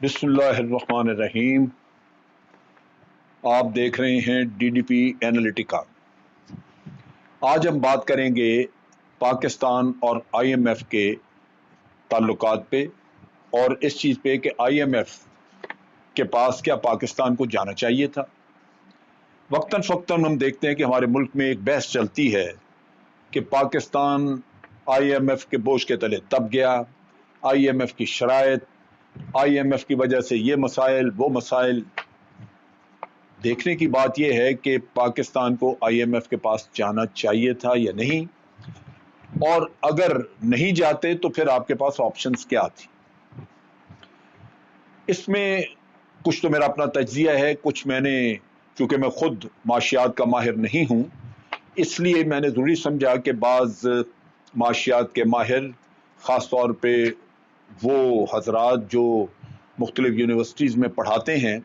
बिस्मिल्लाहिर्रहमानिर्रहीम। आप देख रहे हैं DDP एनालिटिका। आज हम बात करेंगे पाकिस्तान और IMF के ताल्लुकात पे और इस चीज़ पे कि IMF के पास क्या पाकिस्तान को जाना चाहिए था। वक्तन फ़क्तन हम देखते हैं कि हमारे मुल्क में एक बहस चलती है कि पाकिस्तान IMF के बोझ के तले दब गया, IMF की शराइत, IMF की वजह से ये मसाइल वो मसाइल। देखने की बात यह है कि पाकिस्तान को IMF के पास जाना चाहिए था या नहीं, और अगर नहीं जाते तो फिर आपके पास ऑप्शंस क्या थी। इसमें कुछ तो मेरा अपना तज्जिया है, कुछ मैंने, चूंकि मैं खुद माशियात का माहिर नहीं हूँ, इसलिए मैंने ज़रूरी समझा कि बाज़ माशियात के माहिर, ख़ास तौर पे वो हजरात जो मुख्तलिफ यूनिवर्सिटीज़ में पढ़ाते हैं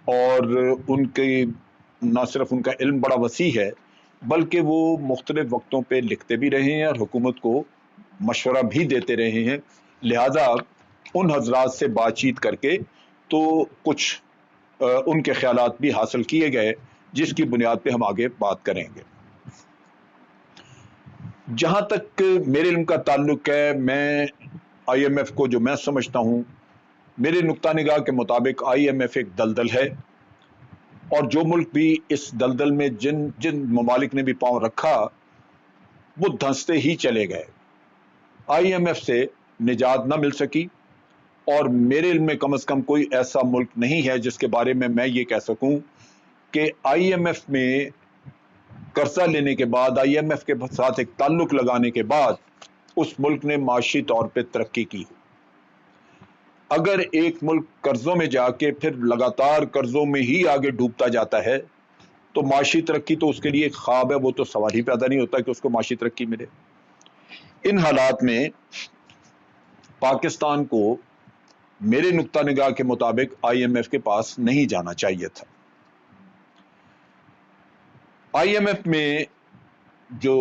और उनके न सिर्फ उनका इल्म बड़ा वसी है बल्कि वो मुख्तलिफ वक्तों पे लिखते भी रहे हैं और हुकूमत को मशवरा भी देते रहे हैं। लिहाजा उन हजरात से बातचीत करके तो कुछ उनके ख्यालात भी हासिल किए गए, जिसकी बुनियाद पे हम आगे बात करेंगे। जहाँ तक मेरे इल्म का ताल्लुक है, मैं IMF को जो मैं समझता हूँ, मेरे नुक्ता निगाह के मुताबिक IMF एक दलदल है, और जो मुल्क भी इस दलदल में जिन जिन ममालिक ने भी पांव रखा वो धंसते ही चले गए। IMF से निजात न मिल सकी, और मेरे इल्म में कम से कम कोई ऐसा मुल्क नहीं है जिसके बारे में मैं ये कह सकूं कि IMF में कर्जा लेने के बाद, IMF के साथ एक ताल्लुक लगाने के बाद उस मुल्क ने माशी तौर पे तरक्की की। अगर एक मुल्क कर्जों में जाके फिर लगातार कर्जों में ही आगे डूबता जाता है तो माशी तरक्की तो उसके लिए एक ख्वाब है, वो तो सवाल ही पैदा नहीं होता कि उसको माशी तरक्की मिले। इन हालात में पाकिस्तान को मेरे नुक्ता निगाह के मुताबिक IMF के पास नहीं जाना चाहिए था। IMF में जो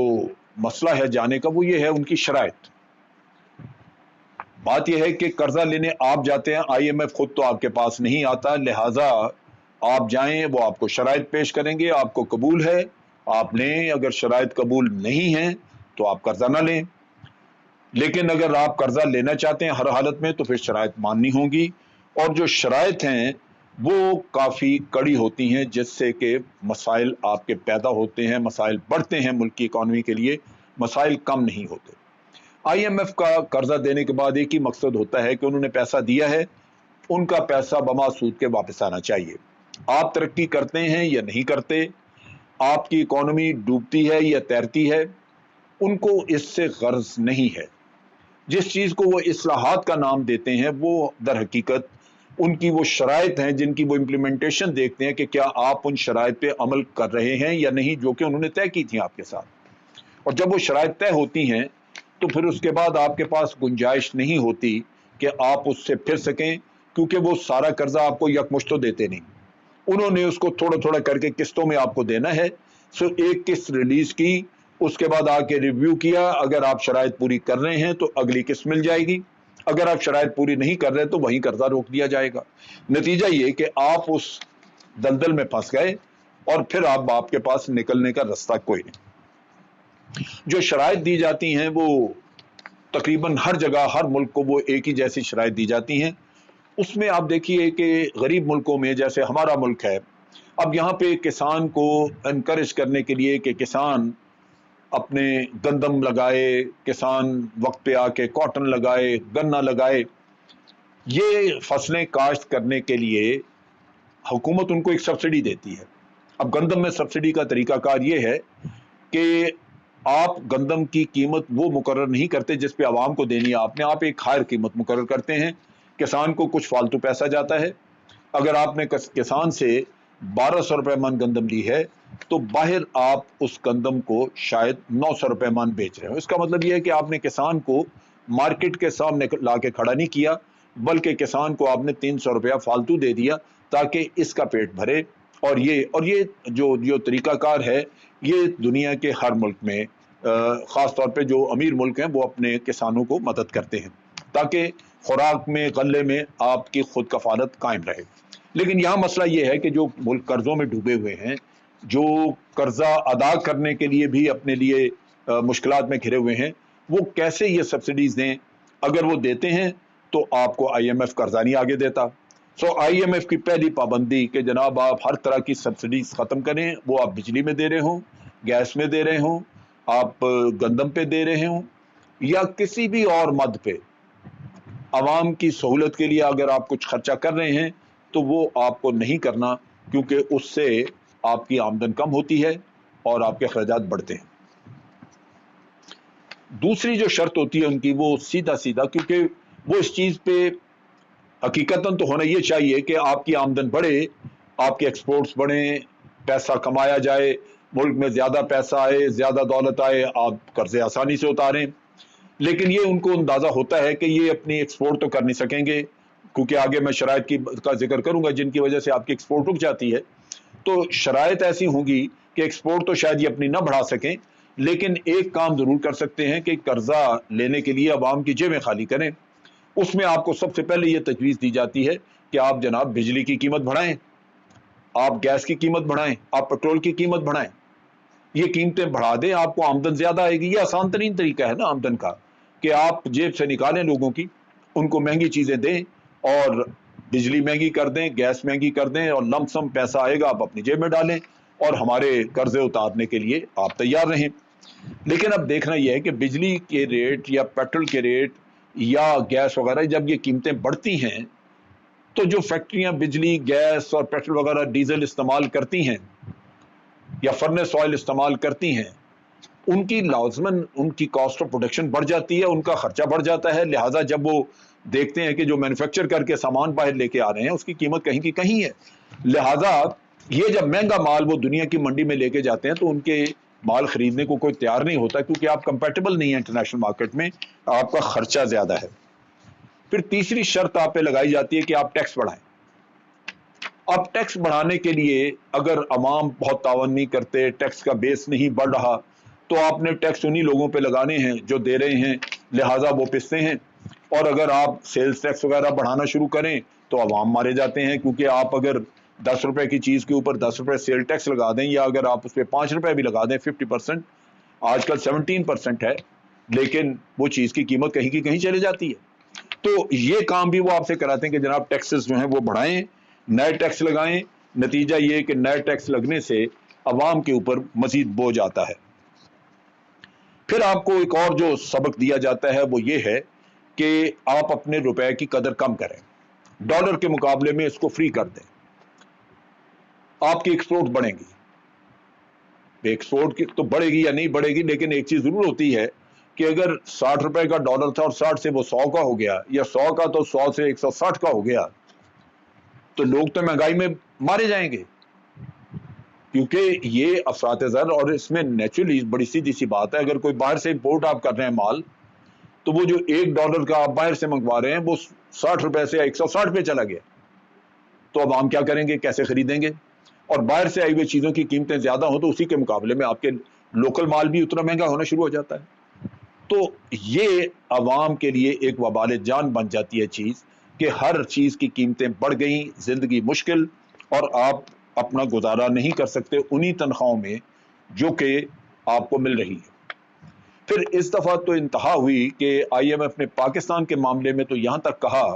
मसला है जाने का वो ये है उनकी शराइत। बात यह है कि कर्जा लेने आप जाते हैं, IMF खुद तो आपके पास नहीं आता, लिहाजा आप जाएं, वो आपको शराइत पेश करेंगे, आपको कबूल है आप लें, अगर शराइत कबूल नहीं है तो आप कर्जा ना लें। लेकिन अगर आप कर्जा लेना चाहते हैं हर हालत में तो फिर शराइत माननी होगी, और जो शराइत हैं वो काफ़ी कड़ी होती हैं, जिससे कि मसाइल आपके पैदा होते हैं, मसाइल बढ़ते हैं मुल्क की इकॉनमी के लिए, मसाइल कम नहीं होते। IMF का कर्जा देने के बाद एक ही मकसद होता है कि उन्होंने पैसा दिया है, उनका पैसा बमा सूद के वापस आना चाहिए। आप तरक्की करते हैं या नहीं करते, आपकी इकॉनमी डूबती है या तैरती है, उनको इससे गर्ज नहीं है। जिस चीज़ को वो इस्लाहात का नाम देते हैं वो दर हकीकत उनकी वो शराइत हैं जिनकी वो इम्प्लीमेंटेशन देखते हैं कि क्या आप उन शराइत पे अमल कर रहे हैं या नहीं, जो कि उन्होंने तय की थी आपके साथ। और जब वो शराइत तय होती हैं तो फिर उसके बाद आपके पास गुंजाइश नहीं होती कि आप उससे फिर सकें, क्योंकि वो सारा कर्जा आपको यकमुश्त तो देते नहीं, उन्होंने उसको थोड़ा थोड़ा करके किस्तों में आपको देना है। सो एक किस्त रिलीज की, उसके बाद आके रिव्यू किया, अगर आप शराइत पूरी कर रहे हैं तो अगली किस्त मिल जाएगी, अगर आप शराइत पूरी नहीं कर रहे तो वहीं कर्जा रोक दिया जाएगा। नतीजा ये कि आप उस दलदल में फंस गए और फिर आपके पास निकलने का रास्ता कोई नहीं। जो शराइत दी जाती हैं वो तकरीबन हर जगह, हर मुल्क को वो एक ही जैसी शराइत दी जाती हैं। उसमें आप देखिए कि गरीब मुल्कों में, जैसे हमारा मुल्क है, अब यहाँ पे किसान को इनकरेज करने के लिए कि किसान अपने गंदम लगाए, किसान वक्त पे आके कॉटन लगाए, गन्ना लगाए, ये फसलें काश्त करने के लिए हुकूमत उनको एक सब्सिडी देती है। अब गंदम में सब्सिडी का तरीकाकार ये है कि आप गंदम की कीमत वो मुकर्रर नहीं करते जिस पे आवाम को देनी है आपने, आप एक हायर कीमत मुकर्रर करते हैं, किसान को कुछ फालतू पैसा जाता है। अगर आपने किसान से 1200 रुपये मन गंदम ली है तो बाहर आप उस गंदम को शायद 900 रुपये मन बेच रहे हो। इसका मतलब यह है कि आपने किसान को मार्केट के सामने ला के खड़ा नहीं किया, बल्कि किसान को आपने 300 रुपया फालतू दे दिया ताकि इसका पेट भरे। और ये जो तरीकाकार है, ये दुनिया के हर मुल्क में ख़ास तौर पे जो अमीर मुल्क हैं वो अपने किसानों को मदद करते हैं ताकि खुराक में, गले में आपकी खुद कफालत कायम रहे। लेकिन यहाँ मसला ये है कि जो मुल्क कर्जों में डूबे हुए हैं, जो कर्जा अदा करने के लिए भी अपने लिए मुश्किलात में घिरे हुए हैं, वो कैसे ये सब्सिडीज दें? अगर वो देते हैं तो आपको IMF कर्जा नहीं आगे देता। सो IMF की पहली पाबंदी कि जनाब आप हर तरह की सब्सिडीज खत्म करें, वो आप बिजली में दे रहे हों, गैस में दे रहे हों, आप गंदम पे दे रहे हों या किसी भी और मद पे, आवाम की सहूलत के लिए अगर आप कुछ खर्चा कर रहे हैं तो वो आपको नहीं करना, क्योंकि उससे आपकी आमदन कम होती है और आपके खर्चात बढ़ते हैं। दूसरी जो शर्त होती है उनकी, वो सीधा सीधा, क्योंकि वो इस चीज पे हकीकतन तो होना ये चाहिए कि आपकी आमदन बढ़े, आपके एक्सपोर्ट्स बढ़े, पैसा कमाया जाए, मुल्क में ज्यादा पैसा आए, ज्यादा दौलत आए, आप कर्जे आसानी से उतारें। लेकिन ये उनको अंदाजा होता है कि ये अपनी एक्सपोर्ट तो कर नहीं सकेंगे, क्योंकि आगे मैं शराइत का जिक्र करूंगा जिनकी वजह से आपकी एक्सपोर्ट रुक जाती है। तो शराइत ऐसी होंगी कि एक्सपोर्ट तो शायद ये अपनी ना बढ़ा सकें, लेकिन एक काम जरूर कर सकते हैं कि कर्जा लेने के लिए अवाम की जेबें खाली करें। उसमें आपको सबसे पहले ये तजवीज़ दी जाती है कि आप जनाब बिजली की कीमत बढ़ाएं, आप गैस की कीमत बढ़ाएं, आप पेट्रोल की कीमत बढ़ाएं। ये कीमतें बढ़ा दें, आपको आमदन ज्यादा आएगी। ये आसान तरीन तरीका है ना आमदन का, कि आप जेब से निकालें लोगों की, उनको महंगी चीजें दें और बिजली महंगी कर दें, गैस महंगी कर दें, और लमसम पैसा आएगा आप अपनी जेब में डालें और हमारे कर्जे उतारने के लिए आप तैयार रहें। लेकिन अब देखना यह है कि बिजली के रेट या पेट्रोल के रेट या गैस वगैरह जब ये कीमतें बढ़ती हैं, तो जो फैक्ट्रियां बिजली, गैस और पेट्रोल वगैरह डीजल इस्तेमाल करती हैं या फर्नेस ऑयल इस्तेमाल करती हैं, उनकी लाजमन उनकी कॉस्ट ऑफ प्रोडक्शन बढ़ जाती है, उनका खर्चा बढ़ जाता है। लिहाजा जब वो देखते हैं कि जो मैन्युफैक्चर करके सामान बाहर लेके आ रहे हैं उसकी कीमत कहीं की कहीं है, लिहाजा ये जब महंगा माल वो दुनिया की मंडी में लेके जाते हैं तो उनके माल खरीदने को कोई तैयार नहीं होता, क्योंकि आप कंपेटेबल नहीं है इंटरनेशनल मार्केट में, आपका खर्चा ज्यादा है। फिर तीसरी शर्त आप पे लगाई जाती है कि आप टैक्स बढ़ाएं। अब टैक्स बढ़ाने के लिए अगर अवाम बहुत तावन नहीं करते, टैक्स का बेस नहीं बढ़ रहा, तो आपने टैक्स उन्हीं लोगों पे लगाने हैं जो दे रहे हैं, लिहाजा वो पिसते हैं। और अगर आप सेल्स टैक्स वगैरह बढ़ाना शुरू करें तो अवाम मारे जाते हैं, क्योंकि आप अगर 10 रुपए की चीज के ऊपर 10 रुपए सेल टैक्स लगा दें, या अगर आप उस पर 5 रुपए भी लगा दें, 50%, आजकल 17% है, लेकिन वो चीज की कीमत कहीं की कहीं चली जाती है। तो ये काम भी वो आपसे कराते हैं कि जनाब टैक्सेस जो हैं वो बढ़ाएं, नए टैक्स लगाएं। नतीजा ये कि नए टैक्स लगने से अवाम के ऊपर मजीद बोझ आता है। फिर आपको एक और जो सबक दिया जाता है वो ये है कि आप अपने रुपए की कदर कम करें, डॉलर के मुकाबले में इसको फ्री कर दें, आपकी एक्सपोर्ट बढ़ेंगी। एक्सपोर्ट की तो बढ़ेगी या नहीं बढ़ेगी, लेकिन एक चीज जरूर होती है कि अगर 60 रुपए का डॉलर था और 60 से वो 100 का हो गया, या 100 का तो 100 से 160 का हो गया, तो लोग तो महंगाई में मारे जाएंगे, क्योंकि ये अफरात ज़र। और इसमें नेचुरली बड़ी सीधी सी बात है, अगर कोई बाहर से इंपोर्ट आप कर रहे हैं माल, तो वो जो $1 का आप बाहर से मंगवा रहे हैं वो 60 रुपए से 160 पे चला गया, तो अब हम क्या करेंगे, कैसे खरीदेंगे? और बाहर से आई हुई चीजों की कीमतें ज्यादा हो तो उसी के मुकाबले में आपके लोकल माल भी उतना महंगा होना शुरू हो जाता है। तो ये अवाम के लिए एक वबाल जान बन जाती है चीज, कि हर चीज की कीमतें बढ़ गई, जिंदगी मुश्किल, और आप अपना गुजारा नहीं कर सकते उन्हीं तनख्वाहों में जो कि आपको मिल रही है। फिर इस दफा तो इंतहा हुई कि IMF ने पाकिस्तान के मामले में तो यहां तक कहा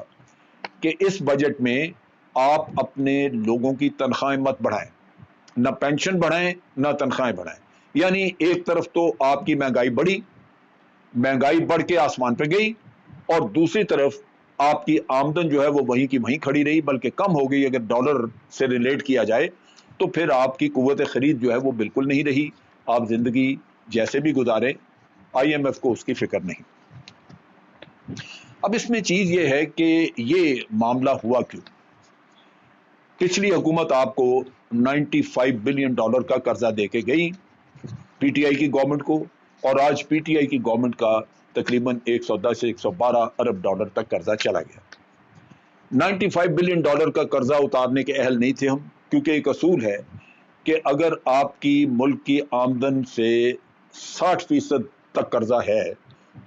कि इस बजट में आप अपने लोगों की तनख्वाहें मत बढ़ाएं, ना पेंशन बढ़ाएं ना तनख्वाहें बढ़ाएं। यानी एक तरफ तो आपकी महंगाई बढ़ी, महंगाई बढ़ के आसमान पे गई, और दूसरी तरफ आपकी आमदन जो है वो वहीं की वहीं खड़ी रही, बल्कि कम हो गई। अगर डॉलर से रिलेट किया जाए तो फिर आपकी कुव्वत खरीद जो है वो बिल्कुल नहीं रही, आप जिंदगी जैसे भी गुजारें, IMF को उसकी फिक्र नहीं। अब इसमें चीज ये है कि ये मामला हुआ क्यों। पिछली हुकूमत आपको $95 बिलियन का कर्जा देके गई PTI की गवर्नमेंट को, और आज PTI की गवर्नमेंट का तकरीबन 110 से 112 अरब डॉलर तक कर्जा चला गया। $95 बिलियन का कर्जा उतारने के अहल नहीं थे हम, क्योंकि एक असूल है कि अगर आपकी मुल्क की आमदन से 60% तक कर्जा है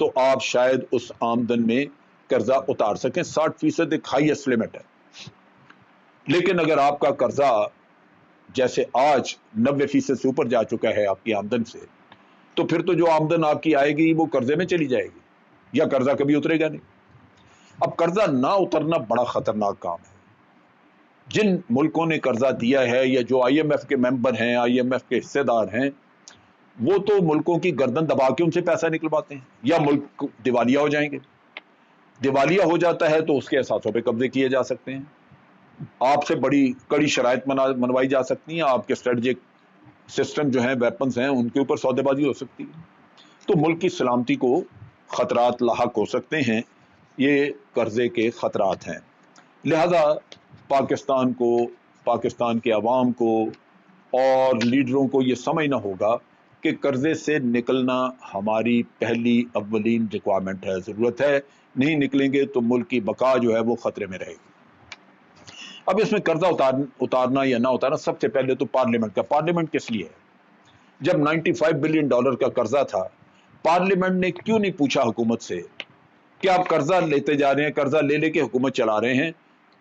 तो आप शायद उस आमदन में कर्जा उतार सकें। 60% एक हाईएस्ट लिमिट है। लेकिन अगर आपका कर्जा जैसे आज 90% से ऊपर जा चुका है आपकी आमदन से, तो फिर तो जो आमदन आपकी आएगी वो कर्जे में चली जाएगी, या कर्जा कभी उतरेगा नहीं। अब कर्जा ना उतरना बड़ा खतरनाक काम है। जिन मुल्कों ने कर्जा दिया है या जो IMF के मेंबर हैं, IMF के हिस्सेदार हैं, वो तो मुल्कों की गर्दन दबा के उनसे पैसा निकलवाते हैं, या मुल्क दिवालिया हो जाएंगे। दिवालिया हो जाता है तो उसके असासों पे कब्जे किए जा सकते हैं, आपसे बड़ी कड़ी शराइत मनवाई जा सकती हैं, आपके स्ट्रेटजिक सिस्टम जो हैं, वेपन्स हैं, उनके ऊपर सौदेबाजी हो सकती है। तो मुल्क की सलामती को खतरात लाहक हो सकते हैं। ये कर्जे के खतरात हैं। लिहाजा पाकिस्तान को, पाकिस्तान के अवाम को और लीडरों को ये समझना होगा कि कर्जे से निकलना हमारी पहली अव्वलीन रिक्वायरमेंट है, ज़रूरत है। नहीं निकलेंगे तो मुल्क की बका जो है वो खतरे में रहेगी। अब इसमें कर्जा उतारना या ना उतारना, सबसे पहले तो पार्लियामेंट किस लिए है? जब $95 बिलियन का कर्जा था, पार्लियामेंट ने क्यों नहीं पूछा हुकूमत से कि आप कर्जा लेते जा रहे हैं, कर्जा ले लेके हुकूमत चला रहे हैं,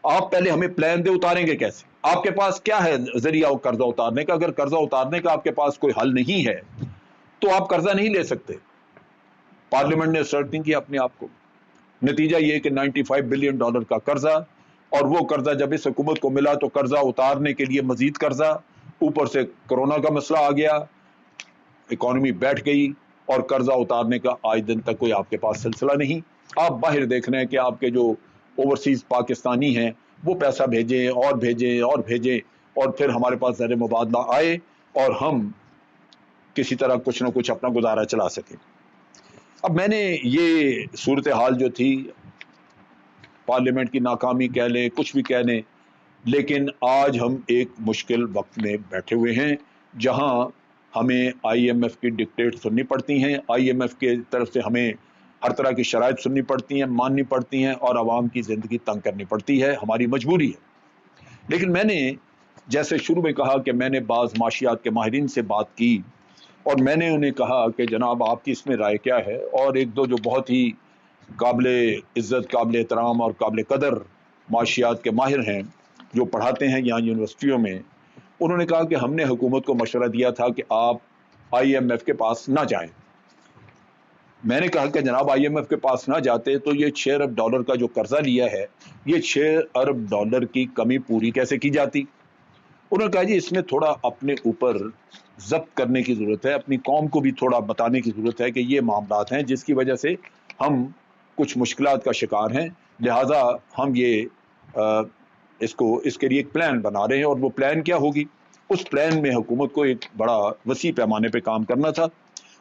आप पहले हमें प्लान दे, उतारेंगे कैसे? आपके पास क्या है जरिया कर्जा उतारने का? अगर कर्जा उतारने का आपके पास कोई हल नहीं है तो आप कर्जा नहीं ले सकते। पार्लियामेंट ने सर्ट नहीं किया अपने आप को। नतीजा ये कि $95 बिलियन का कर्जा, और वो कर्जा जब इस हुकूमत को मिला तो कर्जा उतारने के लिए मजीद कर्जा, ऊपर से कोरोना का मसला आ गया, इकॉनमी बैठ गई, और कर्जा उतारने का आज दिन तक कोई आपके पास सिलसिला नहीं। आप बाहर देख रहे हैं कि आपके जो ओवरसीज पाकिस्तानी हैं वो पैसा भेजें और भेजें और भेजें, और फिर हमारे पास ज़र मुबादला आए और हम किसी तरह कुछ ना कुछ अपना गुजारा चला सकें। अब मैंने ये सूरत हाल जो थी, पार्लियामेंट की नाकामी कह लें, कुछ भी कह लें, लेकिन आज हम एक मुश्किल वक्त में बैठे हुए हैं जहां हमें IMF की डिक्टेट सुननी पड़ती हैं, IMF के तरफ से हमें हर तरह की शराइत सुननी पड़ती हैं, माननी पड़ती हैं, और आवाम की ज़िंदगी तंग करनी पड़ती है, हमारी मजबूरी है। लेकिन मैंने जैसे शुरू में कहा कि मैंने बाज़ माशियात के माहिरीन से बात की, और मैंने उन्हें कहा कि जनाब आपकी इसमें राय क्या है, और एक दो जो बहुत ही काबिल इज़्ज़त, काबिल एहतराम और काबिल कदर माशियात के माहिर हैं जो पढ़ाते हैं यहाँ यूनिवर्सिटियों में, उन्होंने कहा कि हमने हुकूमत को मशवरा दिया था कि आप IMF के पास ना जाएं। मैंने कहा कि जनाब IMF के पास ना जाते तो ये $6 अरब का जो कर्जा लिया है, ये $6 अरब की कमी पूरी कैसे की जाती? उन्होंने कहा जी इसमें थोड़ा अपने ऊपर जब्त करने की ज़रूरत है, अपनी कौम को भी थोड़ा बताने की ज़रूरत है कि ये मामलात हैं जिसकी वजह से हम कुछ मुश्किलात का शिकार हैं, लिहाजा हम ये इसके लिए एक प्लान बना रहे हैं। और वो प्लान क्या होगी? उस प्लान में हुकूमत को एक बड़ा वसी पैमाने पे काम करना था।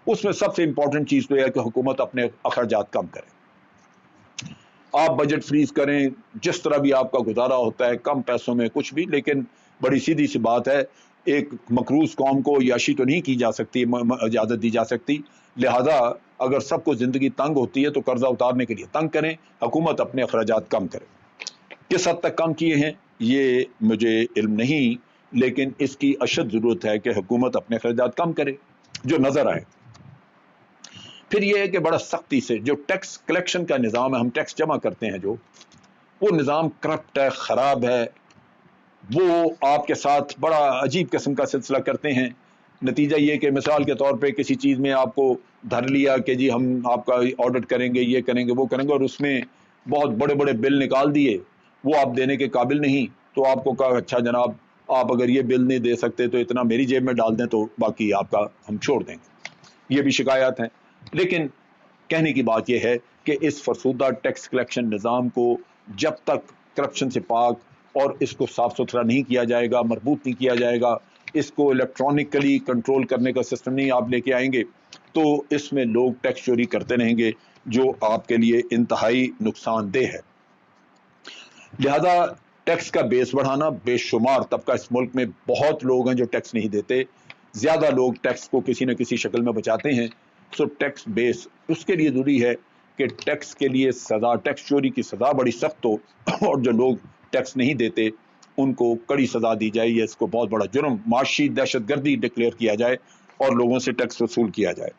उसमें सबसे इंपॉर्टेंट चीज़ तो यह है कि हुकूमत अपने अखराजात कम करे। आप बजट फ्रीज करें, जिस तरह भी आपका गुजारा होता है, कम पैसों में कुछ भी, लेकिन बड़ी सीधी सी बात है, एक मकरूज कौम को याशी तो नहीं की जा सकती, इजाज़त दी जा सकती। लिहाजा अगर सबको ज़िंदगी तंग होती है तो कर्जा उतारने के लिए तंग करें, हुकूमत अपने अखराजात कम करे। किस हद तक कम किए हैं ये मुझे इल्म नहीं, लेकिन इसकी अशद ज़रूरत है कि हुकूमत अपने अखराजात कम करे जो नज़र आए। फिर यह है कि बड़ा सख्ती से जो टैक्स कलेक्शन का निज़ाम है, हम टैक्स जमा करते हैं, जो वो निज़ाम करप्ट है, ख़राब है, वो आपके साथ बड़ा अजीब किस्म का सिलसिला करते हैं। नतीजा ये कि मिसाल के तौर पे किसी चीज़ में आपको धर लिया कि जी हम आपका ऑडिट करेंगे, ये करेंगे, वो करेंगे, और उसमें बहुत बड़े बड़े बिल निकाल दिए, वो आप देने के काबिल नहीं, तो आपको कहा अच्छा जनाब आप अगर ये बिल नहीं दे सकते तो इतना मेरी जेब में डाल दें, तो बाकी आपका हम छोड़ देंगे। ये भी शिकायत हैं। लेकिन कहने की बात यह है कि इस फरसूदा टैक्स कलेक्शन निज़ाम को जब तक करप्शन से पाक और इसको साफ सुथरा नहीं किया जाएगा, मजबूत नहीं किया जाएगा, इसको इलेक्ट्रॉनिकली कंट्रोल करने का सिस्टम नहीं आप लेके आएंगे, तो इसमें लोग टैक्स चोरी करते रहेंगे जो आपके लिए इंतहाई नुकसानदेह है। लिहाजा टैक्स का बेस बढ़ाना, बेशुमार तबका इस मुल्क में बहुत लोग हैं जो टैक्स नहीं देते, ज़्यादा लोग टैक्स को किसी न किसी शक्ल में बचाते हैं। सो टैक्स बेस, उसके लिए ज़रूरी है कि टैक्स के लिए सज़ा, टैक्स चोरी की सज़ा बड़ी सख्त हो, और जो लोग टैक्स नहीं देते उनको कड़ी सज़ा दी जाए, या इसको बहुत बड़ा जुर्म, माशी दहशतगर्दी डिक्लेयर किया जाए और लोगों से टैक्स वसूल किया जाए।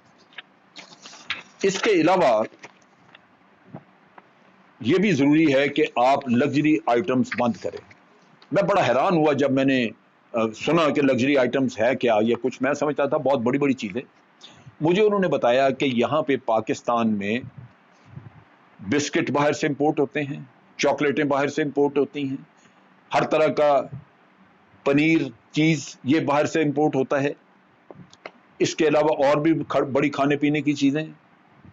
इसके अलावा یہ بھی ضروری ہے کہ آپ لگژری آئٹمس بند کریں. میں بڑا حیران ہوا جب میں نے سنا کہ لگژری آئٹمس ہے کیا. یہ کچھ میں سمجھتا تھا بہت بڑی بڑی چیزیں. مجھے انہوں نے بتایا کہ یہاں پہ پاکستان میں بسکٹ باہر سے امپورٹ ہوتے ہیں, چاکلیٹیں باہر سے امپورٹ ہوتی ہیں, ہر طرح کا پنیر چیز یہ باہر سے امپورٹ ہوتا ہے. اس کے علاوہ اور بھی بڑی کھانے پینے کی چیزیں.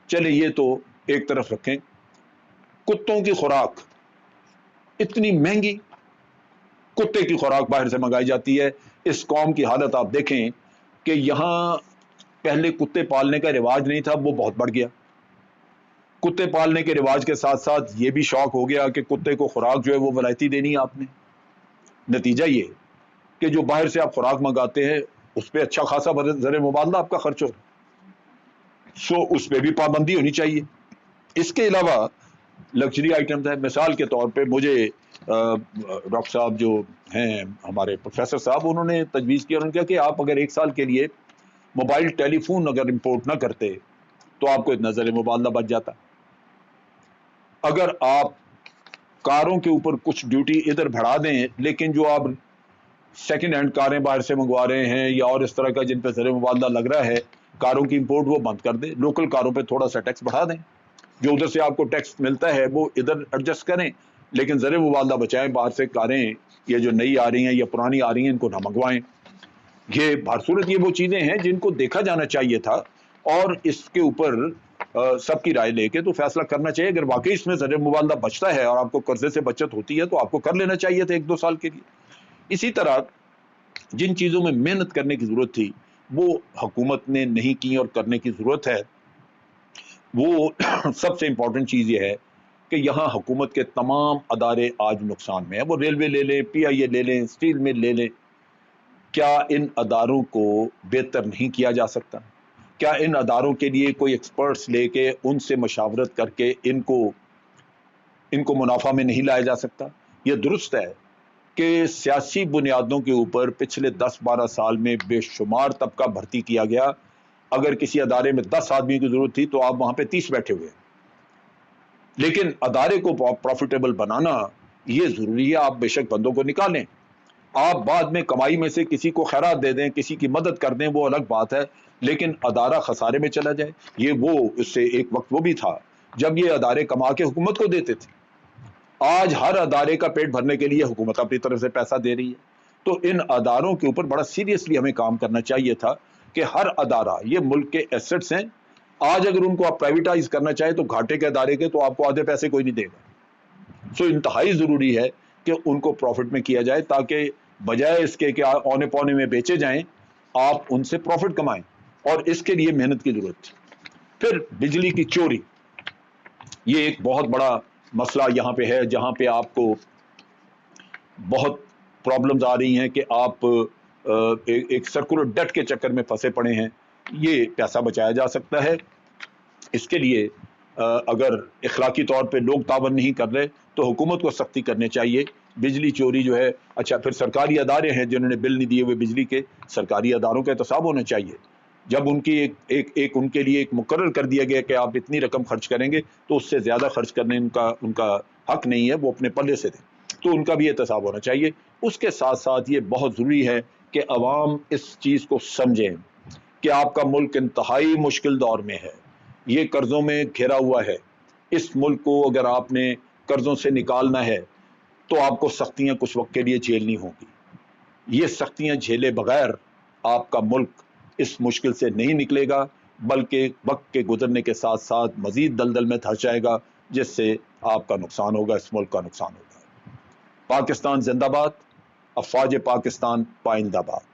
چلے یہ تو ایک طرف رکھیں. کتوں کی خوراک اتنی مہنگی, کتے کی خوراک باہر سے منگائی جاتی ہے. اس قوم کی حالت آپ دیکھیں کہ یہاں پہلے کتے پالنے کا رواج نہیں تھا, وہ بہت بڑھ گیا. کتے پالنے کے رواج کے ساتھ ساتھ یہ بھی شوق ہو گیا کہ کتے کو خوراک جو ہے وہ ولایتی دینی ہے آپ نے. نتیجہ یہ کہ جو باہر سے آپ خوراک منگاتے ہیں اس پہ اچھا خاصا زر مبادلہ آپ کا خرچ ہو, اس پہ بھی پابندی ہونی چاہیے. اس کے علاوہ لگژری آئٹمز ہے. مثال کے طور پہ مجھے ڈاکٹر صاحب جو ہیں ہمارے پروفیسر صاحب, انہوں نے تجویز کیا, انہوں نے کہا کہ آپ اگر 1 سال کے لیے موبائل ٹیلی فون اگر امپورٹ نہ کرتے تو آپ کو اتنا زر مبادلہ بچ جاتا. اگر آپ کاروں کے اوپر کچھ ڈیوٹی ادھر بڑھا دیں, لیکن جو آپ سیکنڈ ہینڈ کاریں باہر سے منگوا رہے ہیں یا اور اس طرح کا جن پہ زر مبادلہ لگ رہا ہے, کاروں کی امپورٹ وہ بند کر دیں, لوکل کاروں پہ تھوڑا سا ٹیکس بڑھا دیں, جو ادھر سے آپ کو ٹیکس ملتا ہے وہ ادھر ایڈجسٹ کریں, لیکن زر مبادلہ بچائیں. باہر سے کاریں یہ جو نئی آ رہی ہیں یا پرانی آ رہی ہیں ان کو نہ منگوائیں. یہ بہر صورت یہ وہ چیزیں ہیں جن کو دیکھا جانا چاہیے تھا, اور اس کے اوپر سب کی رائے لے کے تو فیصلہ کرنا چاہیے. اگر واقعی اس میں زر مبادلہ بچتا ہے اور آپ کو قرضے سے بچت ہوتی ہے تو آپ کو کر لینا چاہیے تھا 1-2 سال کے لیے. اسی طرح جن چیزوں میں محنت کرنے کی ضرورت تھی وہ حکومت نے نہیں کی اور کرنے کی ضرورت ہے. وہ سب سے امپورٹنٹ چیز یہ ہے کہ یہاں حکومت کے تمام ادارے آج نقصان میں ہیں. وہ ریلوے لے لیں, پی آئی اے لے لیں, اسٹیل مل لے لیں. کیا ان اداروں کو بہتر نہیں کیا جا سکتا؟ کیا ان اداروں کے لیے کوئی ایکسپرٹس لے کے ان سے مشاورت کر کے ان کو منافع میں نہیں لایا جا سکتا؟ یہ درست ہے کہ سیاسی بنیادوں کے اوپر پچھلے 10-12 سال میں بے شمار طبقہ بھرتی کیا گیا. اگر کسی ادارے میں 10 آدمی کی ضرورت تھی تو آپ وہاں پہ 30 بیٹھے ہوئے. لیکن ادارے کو پروفیٹیبل بنانا یہ ضروری ہے. آپ بے شک بندوں کو نکالیں, آپ بعد میں کمائی میں سے کسی کو خیرات دے دیں, کسی کی مدد کر دیں, وہ الگ بات ہے, لیکن ادارہ خسارے میں چلا جائے. اس سے ایک وقت وہ بھی تھا جب یہ ادارے کما کے حکومت کو دیتے تھے. آج ہر ادارے کا پیٹ بھرنے کے لیے حکومت اپنی طرف سے پیسہ دے رہی ہے. تو ان اداروں کے اوپر بڑا سیریسلی ہمیں کام کرنا چاہیے تھا کہ ہر ادارہ یہ ملک کے ایسٹس ہیں. آج اگر ان کو آپ پرائیویٹائز کرنا چاہیں تو گھاٹے کے ادارے کے تو آپ کو آدھے پیسے کوئی نہیں دے گا. انتہائی ضروری ہے کہ ان کو پروفٹ میں کیا جائے, تاکہ بجائے اس کے کہ اونے پونے میں بیچے جائیں آپ ان سے پروفٹ کمائیں, اور اس کے لیے محنت کی ضرورت ہے. پھر بجلی کی چوری, یہ ایک بہت بڑا مسئلہ یہاں پہ ہے, جہاں پہ آپ کو بہت پرابلمز آ رہی ہیں کہ آپ ایک سرکولر ڈیٹ کے چکر میں پھنسے پڑے ہیں. یہ پیسہ بچایا جا سکتا ہے. اس کے لیے اگر اخلاقی طور پہ لوگ تعاون نہیں کر رہے تو حکومت کو سختی کرنے چاہیے. بجلی چوری جو ہے, اچھا پھر سرکاری ادارے ہیں جنہوں نے بل نہیں دیے ہوئے بجلی کے, سرکاری اداروں کا احتساب ہونا چاہیے. جب ان کی ایک ان کے لیے ایک مقرر کر دیا گیا کہ آپ اتنی رقم خرچ کریں گے تو اس سے زیادہ خرچ کرنے ان کا حق نہیں ہے, وہ اپنے پلے سے دیں, تو ان کا بھی احتساب ہونا چاہیے. اس کے ساتھ ساتھ یہ بہت ضروری ہے کہ عوام اس چیز کو سمجھیں کہ آپ کا ملک انتہائی مشکل دور میں ہے, یہ قرضوں میں گھرا ہوا ہے. اس ملک کو اگر آپ نے قرضوں سے نکالنا ہے تو آپ کو سختیاں کچھ وقت کے لیے جھیلنی ہوں گی. یہ سختیاں جھیلے بغیر آپ کا ملک اس مشکل سے نہیں نکلے گا, بلکہ وقت کے گزرنے کے ساتھ ساتھ مزید دلدل میں دھنس جائے گا, جس سے آپ کا نقصان ہوگا, اس ملک کا نقصان ہوگا. پاکستان زندہ باد. افواج پاکستان پائندہ باد.